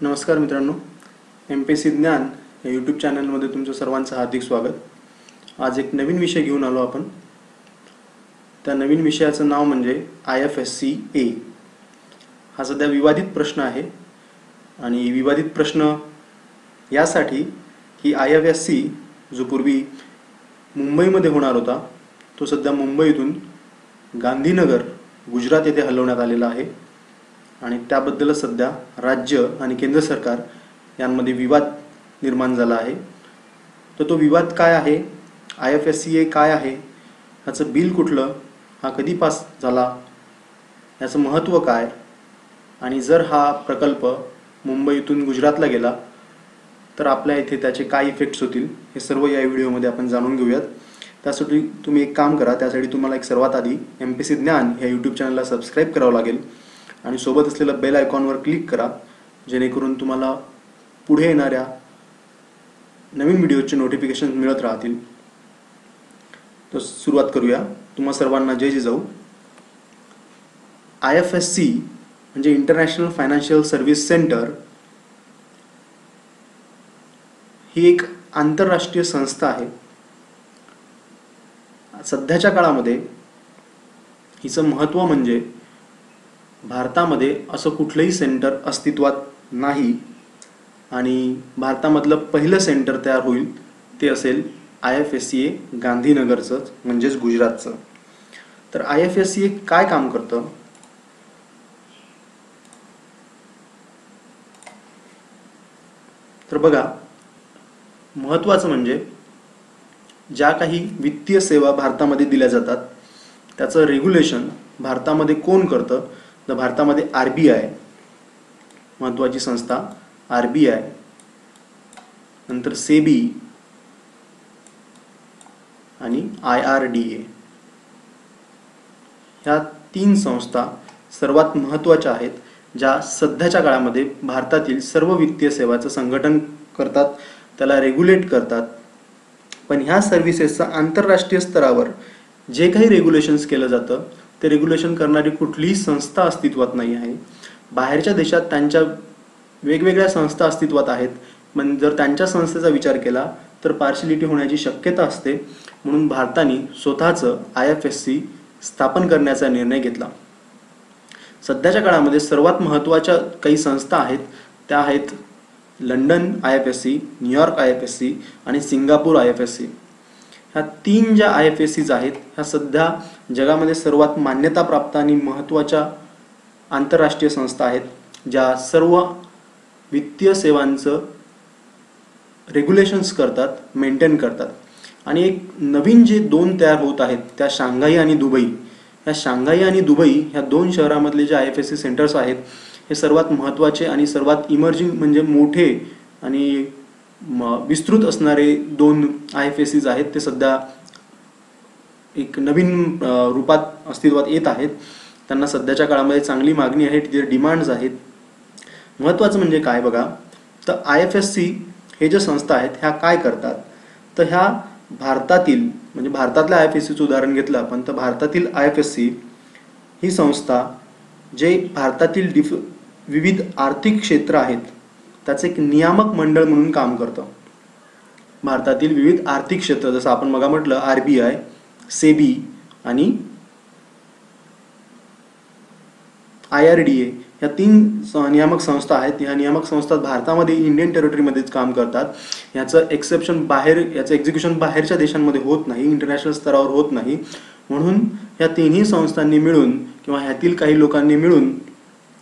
नमस्कार मित्रांनो, MPSC ज्ञान या यूट्यूब चॅनलमध्ये तुमचं सर्वांचं हार्दिक स्वागत। आज एक नवीन विषय घेऊन आलो आपण। त्या नवीन विषयाचं नाव म्हणजे IFSC A। हा सध्या विवादित प्रश्न आहे आणि विवादित प्रश्न यासाठी की IFSC जो पूर्वी मुंबईमध्ये होणार होता तो सध्या मुंबईतून गांधीनगर गुजरात येथे हलवण्यात आलेला आहे आणि त्याबद्दल सध्या राज्य आणि केंद्र सरकार यांमध्ये विवाद निर्माण झाला आहे। तर तो विवाद काय आहे, IFSC A काय आहे, ह्याचं बिल कुठलं, हा कधी पास झाला, याचं महत्त्व काय आणि जर हा प्रकल्प मुंबईतून गुजरातला गेला तर आपल्या इथे त्याचे काय इफेक्ट्स होतील हे सर्व या व्हिडिओमध्ये आपण जाणून घेऊयात। त्यासाठी तुम्ही एक काम करा, त्यासाठी तुम्हाला एक सर्वात आधी MPSC ज्ञान या यूट्यूब चॅनलला सबस्क्राईब करावं लागेल आणि सोबत असलेल्या बेल आयकॉनवर क्लिक करा, जेणेकरून तुम्हाला पुढे येणाऱ्या नवीन व्हिडिओचे नोटिफिकेशन मिळत राहतील। तर सुरुवात करूया। तुम्हा सर्वांना जय जिजाऊ। IFSC म्हणजे इंटरनॅशनल फायनान्शियल सर्व्हिस सेंटर ही एक आंतरराष्ट्रीय संस्था आहे। सध्याच्या काळामध्ये हिचं महत्त्व म्हणजे भारतामध्ये असं कुठलंही सेंटर अस्तित्वात नाही आणि भारतामधलं पहिलं सेंटर तयार होईल ते असेल IFSC A गांधीनगरचं म्हणजेच गुजरातचं। तर IFSC A काय काम करतं, तर बघा, महत्त्वाचं म्हणजे ज्या काही वित्तीय सेवा भारतामध्ये दिल्या जातात त्याचं रेग्युलेशन भारतामध्ये कोण करतं, तर भारतामध्ये RBI महत्त्वाची संस्था, RBI, नंतर SEBI आणि IRDA ह्या तीन संस्था सर्वात महत्त्वाच्या आहेत, ज्या सध्याच्या काळामध्ये भारतातील सर्व वित्तीय सेवाचं संघटन करतात, त्याला रेग्युलेट करतात। पण ह्या सर्व्हिसेसचा आंतरराष्ट्रीय स्तरावर जे काही रेग्युलेशन्स केलं जातं ते रेग्युलेशन करणारी कुठलीही संस्था अस्तित्वात नाही आहे। बाहेरच्या देशात त्यांच्या वेगवेगळ्या संस्था अस्तित्वात आहेत, पण जर त्यांच्या संस्थेचा विचार केला तर पार्शिलिटी होण्याची शक्यता असते, म्हणून भारताने स्वतःचं IFSC स्थापन करण्याचा निर्णय घेतला। सध्याच्या काळामध्ये सर्वात महत्त्वाच्या काही संस्था आहेत त्या आहेत लंडन IFSC, न्यूयॉर्क IFSC आणि सिंगापूर IFSC। ह्या तीन ज्या IFSCs आहेत ह्या सध्या जगामध्ये सर्वात मान्यता प्राप्त आणि महत्त्वाच्या आंतरराष्ट्रीय संस्था आहेत, ज्या सर्व वित्तीय सेवांचं रेग्युलेशन्स करतात, मेंटेन करतात। आणि एक नवीन जे दोन तयार होत आहेत त्या शांघाई आणि दुबई, ह्या शांघाई आणि दुबई ह्या दोन शहरामधले जे IFSC सेंटर्स आहेत हे सर्वात महत्त्वाचे आणि सर्वात इमर्जिंग म्हणजे मोठे आणि विस्तृत असणारे दोन IFSCs आहेत। ते सध्या एक नवीन रूपात अस्तित्वात येत आहेत, त्यांना सध्याच्या काळामध्ये चांगली मागणी आहे, तिथे डिमांड्स आहेत। महत्त्वाचं म्हणजे काय बघा, तर IFSC हे जे संस्था आहेत ह्या काय करतात, तर ह्या भारतातील म्हणजे भारतातल्या IFSCचं उदाहरण घेतलं आपण तर भारतातील IFSC ही संस्था जे भारतातील विविध आर्थिक क्षेत्र आहेत त्याचं एक नियामक मंडळ म्हणून काम करतं। भारतातील विविध आर्थिक क्षेत्र जसं आपण मग म्हटलं RBI, SEBI आणि IRDA ह्या तीन नियामक संस्था आहेत। ह्या नियामक संस्था भारतामध्ये इंडियन टेरिटरीमध्येच काम करतात। याचं याचं एक्झिक्युशन बाहेरच्या देशांमध्ये होत नाही, इंटरनॅशनल स्तरावर होत नाही, म्हणून ह्या तिन्ही संस्थांनी मिळून किंवा ह्यातील काही लोकांनी मिळून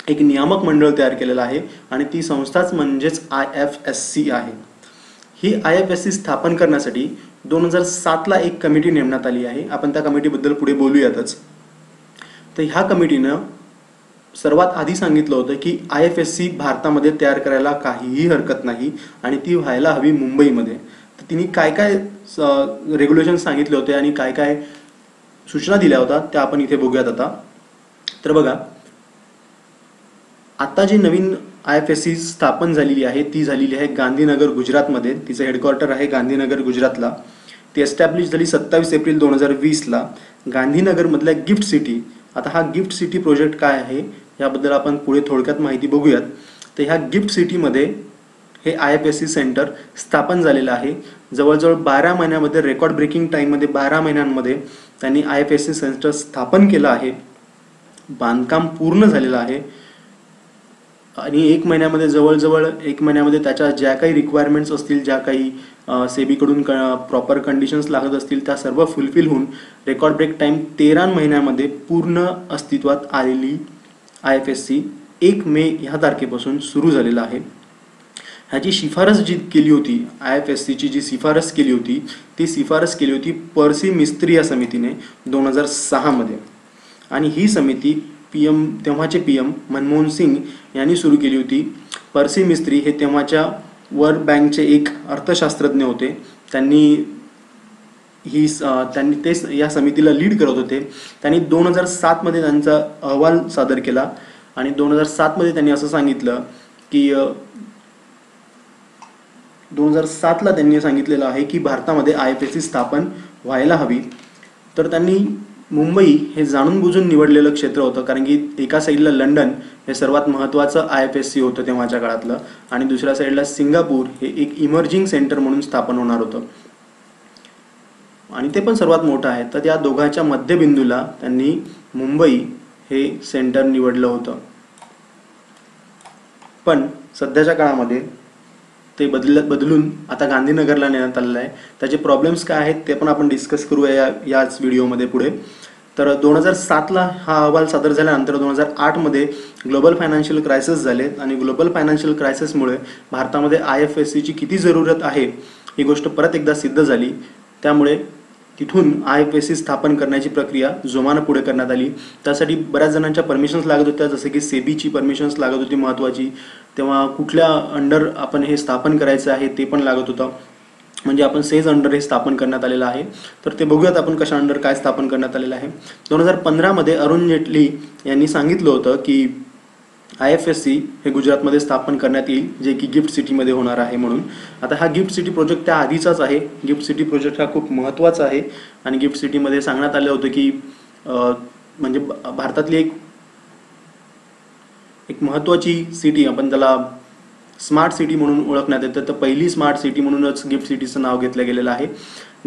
एक नियामक मंडळ तयार केलेलं आहे आणि ती संस्थाच म्हणजेच IFSC आहे। ही IFSC स्थापन करण्यासाठी 2007ला एक कमिटी नेमण्यात आली आहे। आपण त्या कमिटीबद्दल पुढे बोलूयातच। तर ह्या कमिटीनं सर्वात आधी सांगितलं होतं की IFSC भारतामध्ये तयार करायला काहीही हरकत नाही आणि ती व्हायला हवी मुंबईमध्ये। तर तिने काय काय रेग्युलेशन सांगितले होते आणि काय काय सूचना दिल्या होत्या त्या आपण इथे बघूयात आता। तर बघा, आता जी नवीन IFSC स्थापन झालेली आहे ती झालेली आहे गांधीनगर गुजरातमध्ये, तिचं हेडक्वार्टर आहे गांधीनगर गुजरातला। ती एस्टॅब्लिश झाली 27 एप्रिल 2020ला गांधीनगरमधल्या गिफ्ट सिटी। आता हा गिफ्ट सिटी प्रोजेक्ट काय आहे याबद्दल आपण पुढे थोडक्यात माहिती बघूयात। तर ह्या गिफ्ट सिटीमध्ये हे IFSC सेंटर स्थापन झालेलं आहे. जवळजवळ 12 महिन्यामध्ये, रेकॉर्ड ब्रेकिंग टाईममध्ये 12 महिन्यांमध्ये त्यांनी IFSC सेंटर स्थापन केलं आहे. बांधकाम पूर्ण झालेलं आहे आणि 1 महिन्यामध्ये, जवळजवळ 1 महिन्यामध्ये त्याच्या ज्या काही रिक्वायरमेंट्स असतील, ज्या काही सेबीकडून प्रॉपर कंडिशन्स लागत असतील, त्या सर्व फुलफिल होऊन रेकॉर्ड ब्रेक टाईम 13 महिन्यामध्ये पूर्ण अस्तित्वात आलेली IFSC 1 मे ह्या तारखेपासून सुरू झालेला आहे. ह्याची शिफारस जी केली होती, IFSCची जी शिफारस केली होती, ती शिफारस केली होती पर्सी मिस्त्री या समितीने 2006 मध्ये. आणि ही समिती तेव्हाचे PM मनमोहन सिंग यांनी सुरू केली होती. पर्सी मिस्त्री हे तेव्हाच्या वर्ल्ड बँकचे एक अर्थशास्त्रज्ञ होते. त्यांनी तेच या समितीला लीड करत होते. त्यांनी 2007 मध्ये त्यांचा अहवाल सादर केला आणि 2007 मध्ये त्यांनी असं सांगितलं की 2007 ला त्यांनी सांगितलेलं आहे की भारतामध्ये IFSC स्थापन व्हायला हवी. तर त्यांनी मुंबई हे जाणून बुजून निवडलेलं क्षेत्र होतं, कारण की एका साईडला लंडन हे सर्वात महत्त्वाचं IFSC होतं तेव्हाच्या काळातलं, आणि दुसऱ्या साईडला सिंगापूर हे एक इमर्जिंग सेंटर म्हणून स्थापन होणार होतं आणि ते पण सर्वात मोठं आहे. तर त्या दोघांच्या मध्यबिंदूला त्यांनी मुंबई हे सेंटर निवडलं होतं. पण सध्याच्या काळामध्ये ते बदलून आता गांधीनगरला नेण्यात आलेलं आहे. त्याचे प्रॉब्लेम्स काय आहेत ते पण आपण डिस्कस करूया याच व्हिडिओमध्ये पुढे. तर 2007 ला हा अहवाल सादर झाल्यानंतर 2008 मध्ये ग्लोबल फायनान्शियल क्रायसिस झाले आणि ग्लोबल फायनान्शियल क्रायसिसमुळे भारतामध्ये IFSCची किती जरूरत आहे ही गोष्ट परत एकदा सिद्ध झाली. त्यामुळे तिथून IFSC स्थापन करण्याची प्रक्रिया जोमानं पुढे करण्यात आली. त्यासाठी बऱ्याच जणांच्या परमिशन्स लागत होत्या, जसे की सेबीची परमिशन्स लागत होती महत्त्वाची. तेव्हा कुठल्या अंडर आपण हे स्थापन करायचं आहे ते पण लागत होतं. म्हणजे आपण सेज अंडर हे स्थापन करण्यात आलेलं आहे. तर ते बघूयात आपण कशा अंडर काय स्थापन करण्यात आलेलं आहे. 2015 मध्ये अरुण जेटली यांनी सांगितलं होतं की IFSC हे गुजरातमध्ये स्थापन करण्यात येईल, जे की गिफ्ट सिटीमध्ये होणार आहे म्हणून. आता हा गिफ्ट सिटी प्रोजेक्ट त्या आधीचाच आहे. गिफ्ट सिटी प्रोजेक्ट हा खूप महत्त्वाचा आहे आणि गिफ्ट सिटीमध्ये सांगण्यात आलं होतं की म्हणजे भारतातली एक महत्त्वाची सिटी, आपण त्याला स्मार्ट सिटी म्हणून ओळखण्यात येतं. तर पहिली स्मार्ट सिटी म्हणूनच गिफ्ट सिटीचं नाव घेतलं गेलेलं आहे.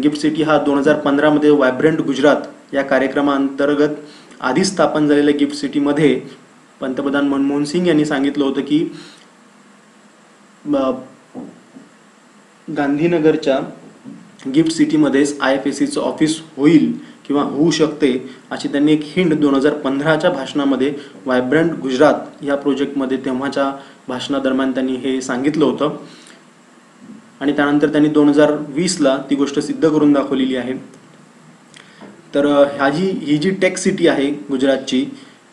गिफ्ट सिटी हा 2015 मध्ये व्हायब्रंट गुजरात या कार्यक्रमाअंतर्गत आधी स्थापन झालेल्या गिफ्ट सिटीमध्ये पंतप्रधान मनमोहन सिंग यांनी सांगितलं होतं की गांधीनगरच्या गिफ्ट सिटीमध्येच IFSCचं ऑफिस होईल किंवा होऊ शकते, अशी त्यांनी एक हिंट 2015च्या भाषणामध्ये व्हायब्रंट गुजरात या प्रोजेक्टमध्ये तेव्हाच्या भाषणादरम्यान त्यांनी हे सांगितलं होतं. आणि त्यानंतर त्यांनी 2020 ला ती गोष्ट सिद्ध करून दाखवलेली आहे. तर ही जी टेक सिटी आहे गुजरातची,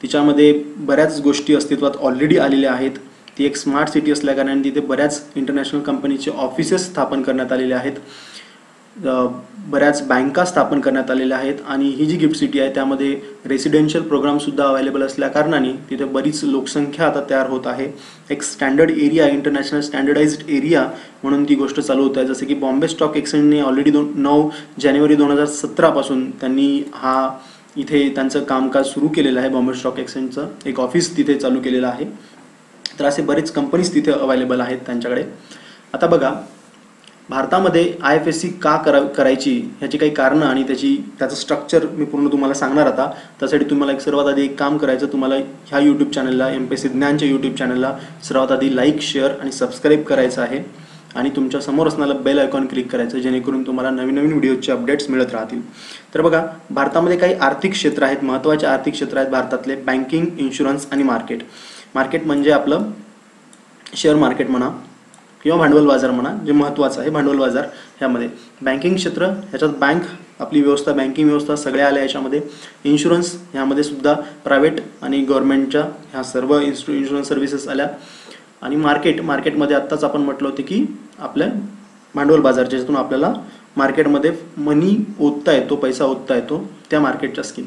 तिच्यामध्ये बऱ्याच गोष्टी अस्तित्वात ऑलरेडी आलेल्या आहेत. ती एक स्मार्ट सिटी असल्याकारणाने तिथे बऱ्याच इंटरनॅशनल कंपनीचे ऑफिसेस स्थापन करण्यात आलेले आहेत. बऱ्याच बँका स्थापन करण्यात आलेल्या आहेत आणि ही जी गिफ्ट सिटी आहे त्यामध्ये रेसिडेन्शियल प्रोग्रामसुद्धा अवेलेबल असल्याकारणाने तिथे बरीच लोकसंख्या आता तयार होत आहे. एक standard area, international standardised area म्हणून ती गोष्ट चालू होत आहे. जसं की बॉम्बे स्टॉक एक्सचेंजने ऑलरेडी 9 जानेवारी 2017 पासून त्यांनी इथे त्यांचं कामकाज सुरू केलेलं आहे. बॉम्बे स्टॉक एक्सचेंजचं एक ऑफिस तिथे चालू केलेलं आहे. तर असे बरेच कंपनीज तिथे अवेलेबल आहेत त्यांच्याकडे. आता बघा, भारतामध्ये IFSC का करायची ह्याची काही कारणं आणि त्याचं स्ट्रक्चर मी पूर्ण तुम्हाला सांगणार. आता त्यासाठी तुम्हाला सर्वात आधी एक काम करायचं, तुम्हाला ह्या यूट्यूब चॅनलला, MPSC ज्ञानच्या यूट्यूब चॅनलला सर्वात आधी लाईक, शेअर आणि सबस्क्राईब करायचं आहे आणि तुमच्या समोर असणारा बेल आयकॉन क्लिक करायचं, जेणेकरून तुम्हाला नवीन नवीन व्हिडिओचे अपडेट्स मिळत राहतील. तर बघा, भारतामध्ये काही आर्थिक क्षेत्र आहेत, महत्त्वाचे आर्थिक क्षेत्र आहेत भारतातले: बँकिंग, इन्शुरन्स आणि मार्केट. मार्केट म्हणजे आपलं शेअर मार्केट म्हणा किंवा भांडवल बाजार म्हणा, जे महत्त्वाचं आहे भांडवल बाजार. ह्यामध्ये बँकिंग क्षेत्र, ह्याच्यात बँक आपली व्यवस्था, बँकिंग व्यवस्था सगळ्या आल्या याच्यामध्ये. इन्शुरन्स, ह्यामध्ये सुद्धा प्रायव्हेट आणि गव्हर्नमेंटच्या ह्या सर्व इन्शुरन्स सर्व्हिसेस आल्या. आणि मार्केटमध्ये आत्ताच आपण म्हटलं होतं की आपल्या भांडवल बाजार, ज्याच्यातून आपल्याला मार्केटमध्ये मनी ओतता येतो, पैसा ओतता येतो, त्या मार्केटच्या स्कीम.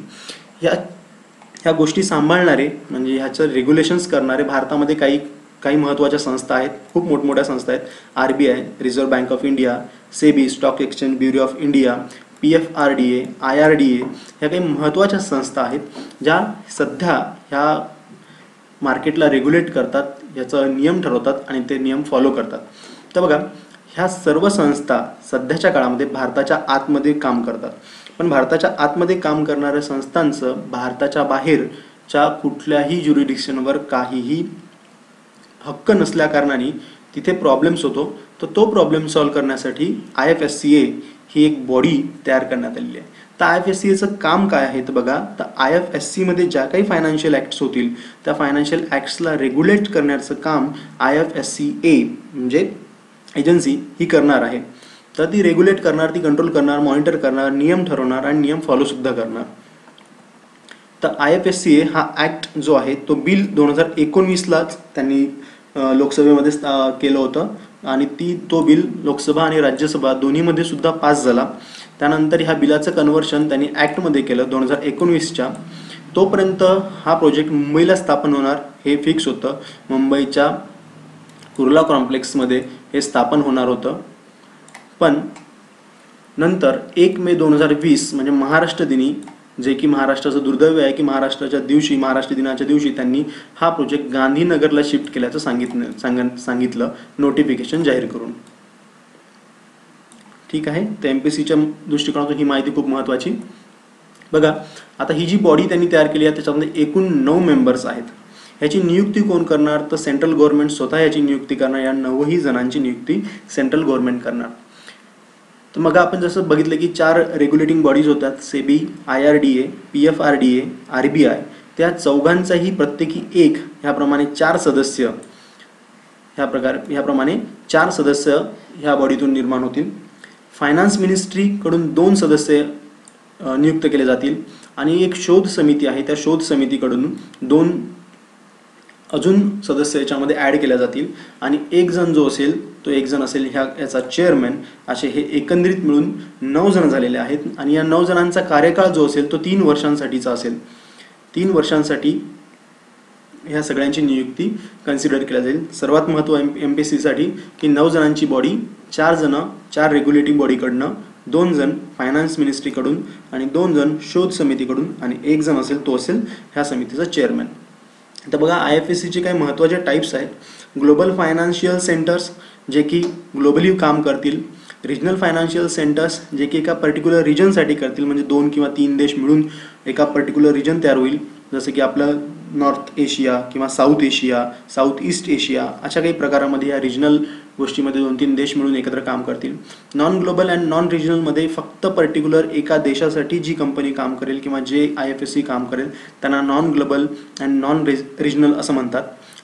ह्या गोष्टी सांभाळणारे म्हणजे ह्याचं रेग्युलेशन्स करणारे भारतामध्ये काही महत्त्वाच्या संस्था आहेत, खूप मोठमोठ्या संस्था आहेत. RBI, reserve bank of India, SEBI, stock exchange bureau of India, PFRDA, IRDA, ह्या काही महत्त्वाच्या संस्था आहेत ज्या सध्या ह्या मार्केटला रेग्युलेट करतात. याचा नियम ठरवतात आणि ते नियम फॉलो करतात. तर बघा, ह्या सर्व संस्था सध्याच्या काळामध्ये भारताच्या आतमध्ये काम करतात. पण भारताच्या आतमध्ये काम करणाऱ्या संस्थांचं भारताच्या बाहेरच्या कुठल्याही ज्युरिडिक्शनवर काहीही हक्क नसल्या कारणाने तिथे प्रॉब्लेम्स होतो. तर तो प्रॉब्लेम सॉल्व्ह करण्यासाठी IFSCA ही एक बॉडी तयार करण्यात आलेली आहे. तर IFSCAचं काम काय आहे तर बघा, तर IFSC मध्ये ज्या काही फायनान्शियल ॲक्ट्स होतील त्या फायनान्शियल ॲक्ट्सला रेग्युलेट करण्याचं काम IFSCA म्हणजे एजन्सी ही करणार आहे. तर ती रेग्युलेट करणार, ती कंट्रोल करणार, मॉनिटर करणार, नियम ठरवणार आणि नियम फॉलोसुद्धा करणार. तर IFSCA हा ॲक्ट जो आहे तो बिल 2019लाच त्यांनी लोकसभेमध्ये केलं होतं आणि तो बिल लोकसभा आणि राज्यसभा दोन्हीमध्ये सुद्धा पास झाला. त्यानंतर ह्या बिलाचं कन्व्हर्शन त्यांनी ॲक्टमध्ये केलं 2019च्या. तोपर्यंत हा प्रोजेक्ट मुंबईला स्थापन होणार हे फिक्स होतं. मुंबईच्या कुर्ला कॉम्प्लेक्समध्ये हे स्थापन होणार होतं. पण नंतर 1 मे 2020 म्हणजे महाराष्ट्र दिनी, जे की महाराष्ट्राचं दुर्दैव आहे की महाराष्ट्र दिनाच्या दिवशी त्यांनी हा प्रोजेक्ट गांधीनगरला शिफ्ट केल्याचं सांगितलं नोटिफिकेशन जाहीर करून. ठीक आहे. तर MPSCच्या दृष्टिकोनातून ही माहिती खूप महत्त्वाची. बघा, आता ही जी बॉडी त्यांनी तयार केली आहे त्याच्यामध्ये एकूण 9 मेंबर्स आहेत. ह्याची नियुक्ती कोण करणार तर सेंट्रल गव्हर्नमेंट स्वतः याची नियुक्ती करणार. या 9ही जणांची नियुक्ती सेंट्रल गव्हर्नमेंट करणार. तर मग आपण जसं बघितलं की 4 रेग्युलेटिंग बॉडीज होतात, SEBI, IRDA, PFRDA, RBI. त्या चौघांचाही प्रत्येकी एक ह्याप्रमाणे 4 सदस्य ह्याप्रमाणे 4 सदस्य ह्या बॉडीतून निर्माण होतील. फायनान्स मिनिस्ट्रीकडून 2 सदस्य नियुक्त केले जातील आणि एक शोध समिती आहे, त्या शोध समितीकडून 2 अजून सदस्य याच्यामध्ये ॲड केल्या जातील आणि एक जण जो असेल तो एक जण असेल याचा चेअरमॅन. असे हे एकंदरीत मिळून 9 जण झालेले आहेत आणि या 9 जणांचा कार्यकाळ जो असेल तो 3 वर्षांसाठीचा असेल. 3 वर्षांसाठी ह्या सगळ्यांची नियुक्ती कन्सिडर केल्या जाईल. सर्वात महत्त्व MPSCसाठी की 9 जणांची बॉडी, 4 जण 4 रेग्युलेटिंग बॉडीकडनं, 2 जण फायनान्स मिनिस्ट्रीकडून आणि 2 जण शोध समितीकडून आणि एक जण असेल तो असेल ह्या समितीचा चेअरमॅन. तर बघा, IFSCचे काही महत्त्वाचे टाईप्स आहेत. ग्लोबल फायनान्शियल सेंटर्स जे की ग्लोबली काम करतील. रिजनल फायनान्शियल सेंटर्स जे की एका पर्टिक्युलर रिजनसाठी करतील, म्हणजे 2 किंवा 3 देश मिळून एका पर्टिक्युलर रिजन तयार होईल. जसं की आपलं नॉर्थ एशिया किंवा south Asia, south east Asia अशा काही प्रकारामध्ये या रिजनल गोष्टीमध्ये 2-3 देश मिळून एकत्र काम करतील. नॉन ग्लोबल अँड नॉन रिजनलमध्ये फक्त पर्टिक्युलर एका देशासाठी जी कंपनी काम करेल किंवा जे IFSC काम करेल त्यांना non global and non regional असं म्हणतात.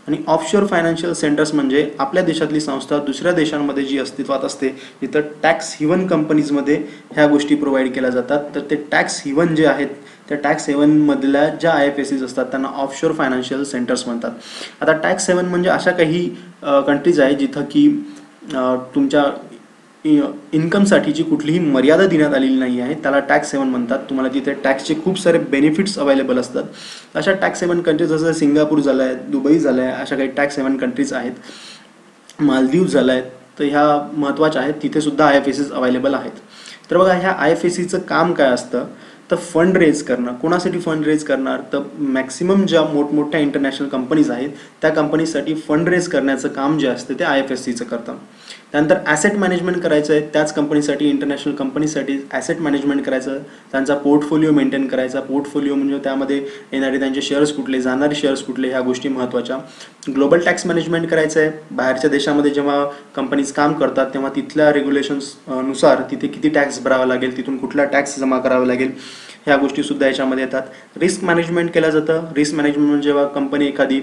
आणि ऑफशोअर फायनान्शियल सेंटर्स म्हणजे आपल्या देशातली संस्था दुसऱ्या देशांमध्ये जी अस्तित्वात असते, तिथं टॅक्स हिवन कंपनीजमध्ये ह्या गोष्टी प्रोव्हाइड केल्या जातात. तर ते टॅक्स हिवन जे आहेत त्या टॅक्स हेवनमधल्या ज्या IFSCs असतात त्यांना ऑफशोअर फायनान्शियल सेंटर्स म्हणतात. आता टॅक्स हेवन म्हणजे अशा काही कंट्रीज आहे जिथं की तुमच्या इन्कमसाठीची कुठलीही मर्यादा देण्यात आलेली नाही आहे, त्याला टॅक्स हेवन म्हणतात. तुम्हाला तिथे टॅक्सचे खूप सारे बेनिफिट्स अवेलेबल असतात. अशा टॅक्स हेवन कंट्रीज जसं सिंगापूर झालं आहे, दुबई झालं आहे, अशा काही टॅक्स हेवन कंट्रीज आहेत. मालदीव झालं आहे. तर ह्या महत्त्वाच्या आहेत, तिथे सुद्धा IFSCs अवेलेबल आहेत. तर बघा, ह्या IFSCचं काम काय असतं तर फंड रेज करणं. कोणासाठी फंड रेज करणार तर मॅक्सिमम ज्या मोठमोठ्या इंटरनॅशनल कंपनीज आहेत त्या कंपनीसाठी फंड रेज करण्याचं काम जे असतं ते IFSCचं करतं. त्यानंतर ॲसेट मॅनेजमेंट करायचं आहे, त्याच कंपनीसाठी इंटरनॅशनल कंपनीसाठी ॲसेट मॅनेजमेंट करायचं, त्यांचा पोर्टफोलिओ मेंटेन करायचा. पोर्टफोलिओ म्हणजे त्यामध्ये येणारे त्यांचे शेअर्स कुठले, जाणारे शेअर्स कुठले, ह्या गोष्टी महत्त्वाच्या. ग्लोबल टॅक्स मॅनेजमेंट करायचं आहे. बाहेरच्या देशामध्ये जेव्हा कंपनीज काम करतात तेव्हा तिथल्या रेग्युलेशन्स नुसार तिथे किती टॅक्स भरावा लागेल, तिथून कुठला टॅक्स जमा करावा लागेल, ह्या गोष्टीसुद्धा याच्यामध्ये येतात. रिस्क मॅनेजमेंट केलं जातं. रिस्क मॅनेजमेंट म्हणजे जेव्हा कंपनी एखादी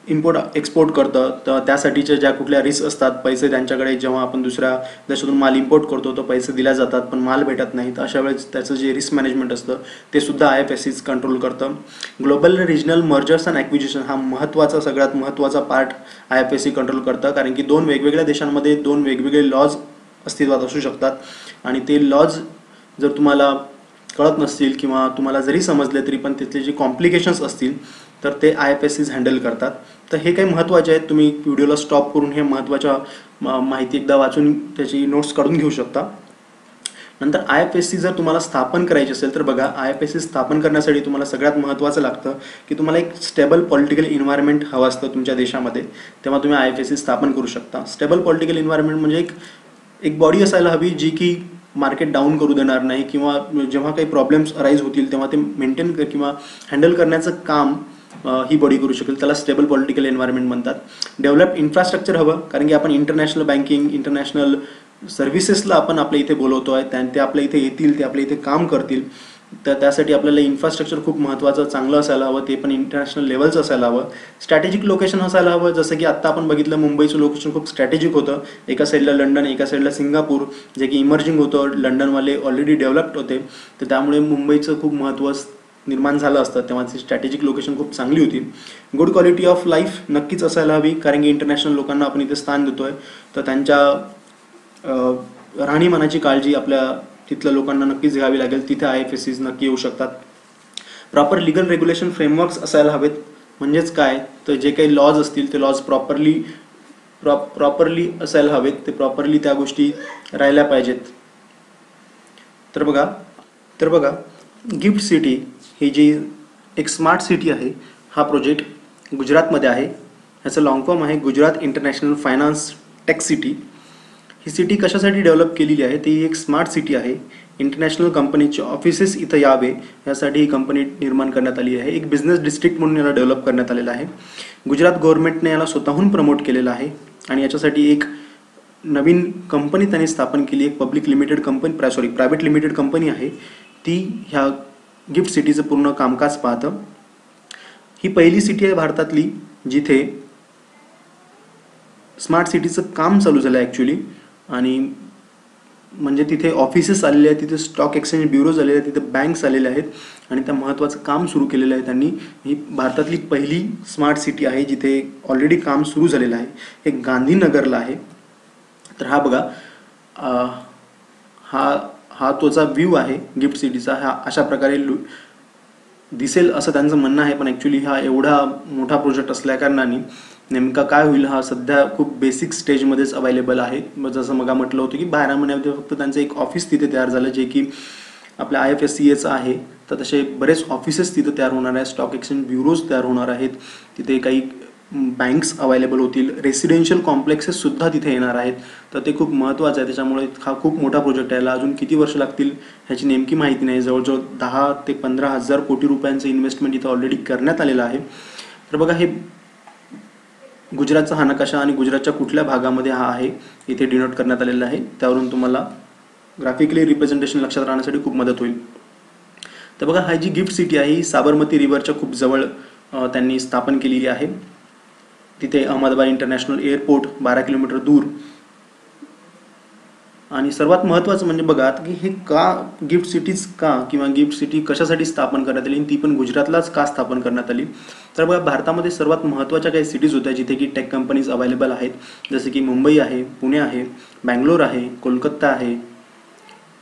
इम्पोर्ट एक्सपोर्ट करतं तर त्यासाठीच्या ज्या कुठल्या रिस्क असतात, पैसे त्यांच्याकडे जेव्हा आपण दुसऱ्या देशातून माल इम्पोर्ट करतो तर पैसे दिल्या जातात पण माल भेटत नाही, तर अशा वेळेस त्याचं जे रिस्क मॅनेजमेंट असतं ते सुद्धा IFSCs कंट्रोल करतं. Global regional mergers and acquisition हा महत्त्वाचा, सगळ्यात महत्त्वाचा पार्ट IFSC कंट्रोल करतं. कारण की 2 वेगवेगळ्या देशांमध्ये 2 वेगवेगळे लॉज अस्तित्वात असू शकतात आणि ते लॉज जर तुम्हाला कळत नसतील किंवा तुम्हाला जरी समजले तरी पण तिथले जे कॉम्प्लिकेशन्स असतील तर ते IFSCs हँडल करतात. तर हे काही महत्त्वाचे आहेत. तुम्ही व्हिडिओला स्टॉप करून हे महत्त्वाच्या माहिती एकदा वाचून त्याची नोट्स काढून घेऊ शकता. नंतर IFSC जर तुम्हाला स्थापन करायची असेल तर बघा, IFSC स्थापन करण्यासाठी तुम्हाला सगळ्यात महत्त्वाचं लागतं की तुम्हाला एक स्टेबल पॉलिटिकल इन्व्हायरमेंट हवं असतं तुमच्या देशामध्ये, तेव्हा तुम्ही IFSC स्थापन करू शकता. स्टेबल पॉलिटिकल इन्व्हायरमेंट म्हणजे एक बॉडी असायला हवी जी की मार्केट डाऊन करू देणार नाही, किंवा जेव्हा काही प्रॉब्लेम्स अराईज होतील तेव्हा ते मेंटेन किंवा हँडल करण्याचं काम ही बॉडी करू शकेल. त्याला स्टेबल पॉलिटिकल एन्व्हायरमेंट म्हणतात. डेव्हलप इन्फ्रास्ट्रक्चर हवं, कारण की आपण इंटरनॅशनल बँकिंग, इंटरनॅशनल सर्व्हिसेसला आपण आपल्या इथे बोलवतो आहे, ते आपल्या इथे येतील, ते आपल्या इथे काम करतील. तर त्यासाठी आपल्याला इन्फ्रास्ट्रक्चर खूप महत्त्वाचं चांगलं असायला हवं, ते पण इंटरनॅशनल लेवलचं असायला हवं. स्ट्रॅटेजिक लोकेशन असायला हवं, जसं की आत्ता आपण बघितलं मुंबईचं लोकेशन खूप स्ट्रॅटेजिक होतं. एका साईडला लंडन, एका साईडला सिंगापूर, जे की इमर्जिंग होतं. लंडनवाले ऑलरेडी डेव्हलप्ड होते, तर त्यामुळे मुंबईचं खूप महत्त्व निर्माण झालं असतं. तेव्हा ती स्ट्रॅटेजिक लोकेशन खूप चांगली होती. गुड क्वालिटी ऑफ लाईफ नक्कीच असायला हवी, कारण की इंटरनॅशनल लोकांना आपण इथे स्थान देतोय, तर त्यांच्या राहणीमानाची काळजी आपल्या तिथल्या लोकांना नक्कीच घ्यावी लागेल. तिथे IFSCs नक्की येऊ शकतात. प्रॉपर लिगल रेग्युलेशन फ्रेमवर्क्स असायला हवेत. म्हणजेच काय, तर जे काही लॉज असतील ते लॉज प्रॉपरली असायला हवेत, ते प्रॉपरली त्या गोष्टी राहिल्या पाहिजेत. तर बघा गिफ्ट सिटी ही जी एक स्मार्ट सिटी आहे, हा प्रोजेक्ट गुजरातमध्ये आहे. ह्याचं लॉंग फॉर्म आहे Gujarat international finance tech city. ही सिटी कशासाठी डेव्हलप केलेली आहे, ती एक स्मार्ट सिटी आहे. इंटरनॅशनल कंपनीचे ऑफिसेस इथं यावे यासाठी ही कंपनी निर्माण करण्यात आली आहे. एक बिझनेस डिस्ट्रिक्ट म्हणून याला डेव्हलप करण्यात आलेलं आहे. गुजरात गव्हर्नमेंटने याला स्वतःहून प्रमोट केलेलं आहे, आणि याच्यासाठी एक नवीन कंपनी त्यांनी स्थापन केली. एक प्रायव्हेट लिमिटेड कंपनी आहे, ती ह्या गिफ्ट सिटीचं पूर्ण कामकाज पाहतं. ही पहिली सिटी आहे भारतातली जिथे स्मार्ट सिटीचं काम चालू झालं आहे ॲक्च्युली. आणि म्हणजे तिथे ऑफिसेस आलेले आहेत, तिथे स्टॉक एक्सचेंज ब्युरोज आलेले आहेत, तिथे बँक्स आलेले आहेत, आणि त्या महत्त्वाचं काम सुरू केलेलं आहे त्यांनी. ही भारतातली पहिली स्मार्ट सिटी आहे जिथे ऑलरेडी काम सुरू झालेलं आहे. हे गांधीनगरला आहे. तर हा बघा, हा तोचा व्ह्यू आहे गिफ्ट सिटीचा. हा अशा प्रकारे दिसेल असं त्यांचं म्हणणं आहे, पण ॲक्च्युली हा एवढा मोठा प्रोजेक्ट असल्याकारणाने नेमका काय होईल हा सध्या खूप बेसिक स्टेजमध्येच अवेलेबल आहे. जसं मग म्हटलं होतं की 12 महिन्यामध्ये फक्त त्यांचं एक ऑफिस तिथे तयार झालं, जे की आपल्या IFSCAचं आहे. तर तसे बरेच ऑफिसेस तिथे तयार होणार आहेत, स्टॉक एक्सचेंज ब्युरोज तयार होणार आहेत, तिथे काही बँक्स अवेलेबल होतील, रेसिडेन्शियल कॉम्प्लेक्सेस सुद्धा तिथे येणार आहेत. तर ते खूप महत्त्वाचं आहे. त्याच्यामुळे हा खूप मोठा प्रोजेक्ट आहे. याला अजून किती वर्ष लागतील ह्याची नेमकी माहिती नाही. जवळजवळ 10 ते 15,000 कोटी रुपयांचं इन्व्हेस्टमेंट इथं ऑलरेडी करण्यात आलेलं आहे. तर बघा, हे गुजरातचा हा नकाशा आणि गुजरातच्या कुठल्या भागामध्ये हा आहे इथे डिनोट करण्यात आलेला आहे. त्यावरून तुम्हाला ग्राफिकली रिप्रेझेंटेशन लक्षात राहण्यासाठी खूप मदत होईल. तर बघा, हा जी गिफ्ट सिटी आहे ही साबरमती रिव्हरच्या खूप जवळ त्यांनी स्थापन केलेली आहे. तिथे अहमदाबाद इंटरनॅशनल एअरपोर्ट 12 किलोमीटर दूर. आणि सर्वात महत्त्वाचं म्हणजे बघा की हे का गिफ्ट सिटीज का, किंवा गिफ्ट सिटी कशासाठी स्थापन करण्यात आली, ती पण गुजरातलाच का स्थापन करण्यात आली. तर बघा, भारतामध्ये सर्वात महत्त्वाच्या काही सिटीज होत्या जिथे की टेक कंपनीज अवेलेबल आहेत. जसे की मुंबई आहे, पुणे आहे, बँगलोर आहे, कोलकाता आहे.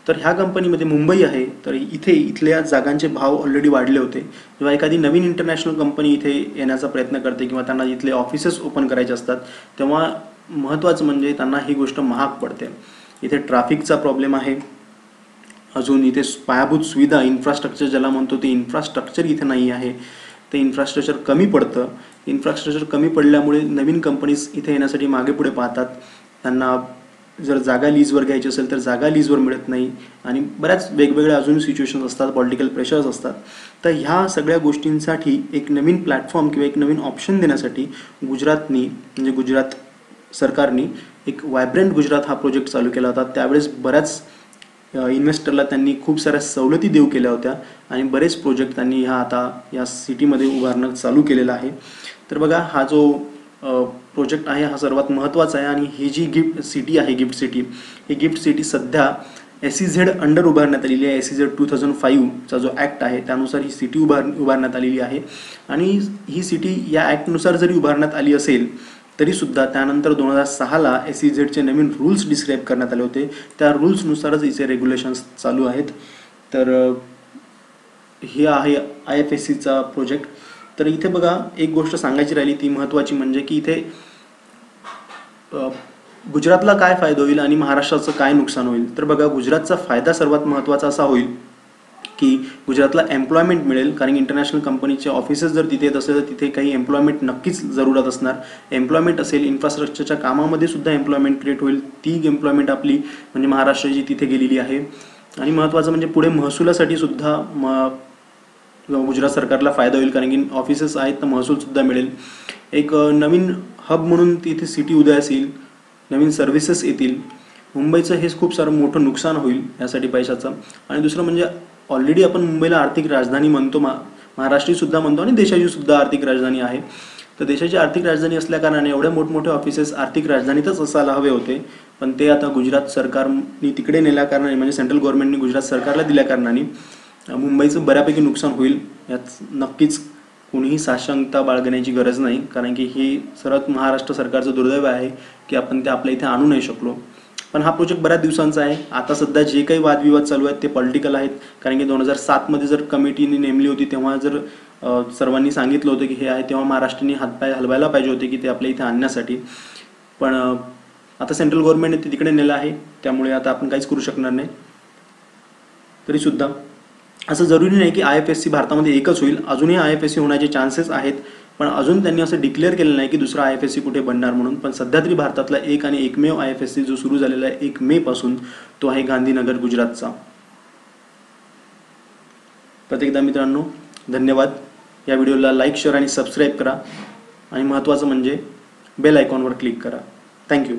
तर ह्या कंपनीमध्ये मुंबई आहे, तर इथल्या जागांचे भाव ऑलरेडी वाढले होते. जेव्हा एखादी नवीन इंटरनॅशनल कंपनी इथे येण्याचा प्रयत्न करते किंवा त्यांना इथले ऑफिसेस ओपन करायचे असतात, तेव्हा महत्त्वाचं म्हणजे त्यांना ही गोष्ट महाग पडते. इथे ट्रॅफिकचा प्रॉब्लेम आहे. अजून इथे पायाभूत सुविधा, इन्फ्रास्ट्रक्चर ज्याला म्हणतो ते इन्फ्रास्ट्रक्चर इथे नाही आहे. ते इन्फ्रास्ट्रक्चर कमी पडतं. इन्फ्रास्ट्रक्चर कमी पडल्यामुळे नवीन कंपनीज इथे येण्यासाठी मागे पुढे पाहतात. त्यांना जर जागा लीजवर घ्यायची असेल तर जागा लीजवर मिळत नाही, आणि बऱ्याच वेगवेगळ्या अजून सिच्युएशन्स असतात, पॉलिटिकल प्रेशर्स असतात. तर ह्या सगळ्या गोष्टींसाठी एक नवीन प्लॅटफॉर्म किंवा एक नवीन ऑप्शन देण्यासाठी गुजरात सरकारने एक व्हायब्रंट गुजरात हा प्रोजेक्ट चालू केला होता. त्यावेळेस बऱ्याच इन्व्हेस्टरला त्यांनी खूप साऱ्या सवलती देऊ केल्या होत्या, आणि बरेच प्रोजेक्ट त्यांनी आता या सिटीमध्ये उभारणं चालू केलेलं आहे. तर बघा, हा जो प्रोजेक्ट आहे हा सर्वात महत्त्वाचा आहे. आणि ही जी गिफ्ट सिटी आहे, ही गिफ्ट सिटी सध्या SEZ अंडर उभारण्यात आलेली आहे. SEZ 2005चा जो ॲक्ट आहे त्यानुसार ही सिटी उभारण्यात आलेली आहे. आणि ही सिटी या ॲक्टनुसार जरी उभारण्यात आली असेल तरीसुद्धा त्यानंतर 2006ला SEZचे नवीन रूल्स डिस्क्राईब करण्यात आले होते. त्या रूल्सनुसारच इथे रेग्युलेशन्स चालू आहेत. तर हे आहे IFSCचा प्रोजेक्ट. तर इथे बघा, एक गोष्ट सांगायची राहिली ती महत्त्वाची, म्हणजे की इथे गुजरातला काय फायदा होईल आणि महाराष्ट्राचं काय नुकसान होईल? तर बघा, गुजरातचा फायदा सर्वात महत्त्वाचा असा होईल की गुजरातला एम्प्लॉयमेंट मिळेल, कारण इंटरनॅशनल कंपनीचे ऑफिसेस जर तिथे येत असेल तर तिथे काही एम्प्लॉयमेंट नक्कीच जरूरत असणार. एम्प्लॉयमेंट असेल, इन्फ्रास्ट्रक्चरच्या कामामध्ये सुद्धा एम्प्लॉयमेंट क्रिएट होईल. ती एम्प्लॉयमेंट आपली म्हणजे महाराष्ट्राची तिथे गेलेली आहे. आणि महत्त्वाचं म्हणजे पुढे महसुलासाठी सुद्धा गुजरात सरकारला फायदा होईल, कारण की ऑफिसेस आहेत तर महसूलसुद्धा मिळेल. एक नवीन हब म्हणून तिथे सिटी उदयास येईल, नवीन सर्व्हिसेस येतील. मुंबईचं हेच खूप सारं मोठं नुकसान होईल यासाठी पैशाचं. आणि दुसरं म्हणजे ऑलरेडी आपण मुंबईला आर्थिक राजधानी म्हणतो, महाराष्ट्रीसुद्धा म्हणतो आणि देशाची सुद्धा आर्थिक राजधानी आहे. तर देशाची आर्थिक राजधानी असल्याकारणाने एवढ्या मोठमोठे ऑफिसेस आर्थिक राजधानीतच असायला हवे होते, पण ते आता गुजरात सरकारने तिकडे नेल्याकारणाने, म्हणजे सेंट्रल गव्हर्नमेंटने गुजरात सरकारला दिल्याकारणाने मुंबईचं बऱ्यापैकी नुकसान होईल. यात नक्कीच कोणीही साशंकता बाळगण्याची गरज नाही, कारण की हे सर्वात महाराष्ट्र सरकारचं दुर्दैव आहे की आपण ते आपल्या इथे आणू नाही शकलो. पण हा प्रोजेक्ट बऱ्याच दिवसांचा आहे. आता सध्या जे काही वादविवाद चालू आहेत ते पॉलिटिकल आहेत, कारण की 2007मध्ये जर कमिटीने नेमली होती तेव्हा जर सर्वांनी सांगितलं होतं की हे आहे, तेव्हा महाराष्ट्राने हातपाय हलवायला पाहिजे होते की ते आपल्या इथे आणण्यासाठी. पण आता सेंट्रल गव्हर्नमेंटने ते तिकडे नेलं आहे, त्यामुळे आता आपण काहीच करू शकणार नाही. तरीसुद्धा असं जरुरी नाही की IFSC भारतामध्ये एकच होईल. अजूनही IFSC होण्याचे चान्सेस आहेत, पण अजून त्यांनी असं डिक्लेअर केलं नाही की दुसरा IFSC कुठे बनणार म्हणून. पण सध्या तरी भारतातला एक आणि एकमेव IFSC जो सुरू झालेला आहे 1 मे पासून, तो आहे गांधीनगर गुजरातचा. प्रत्येकदा मित्रांनो, धन्यवाद. या व्हिडिओला लाईक, शेअर आणि सबस्क्राईब करा, आणि महत्त्वाचं म्हणजे बेल आयकॉनवर क्लिक करा. थँक्यू.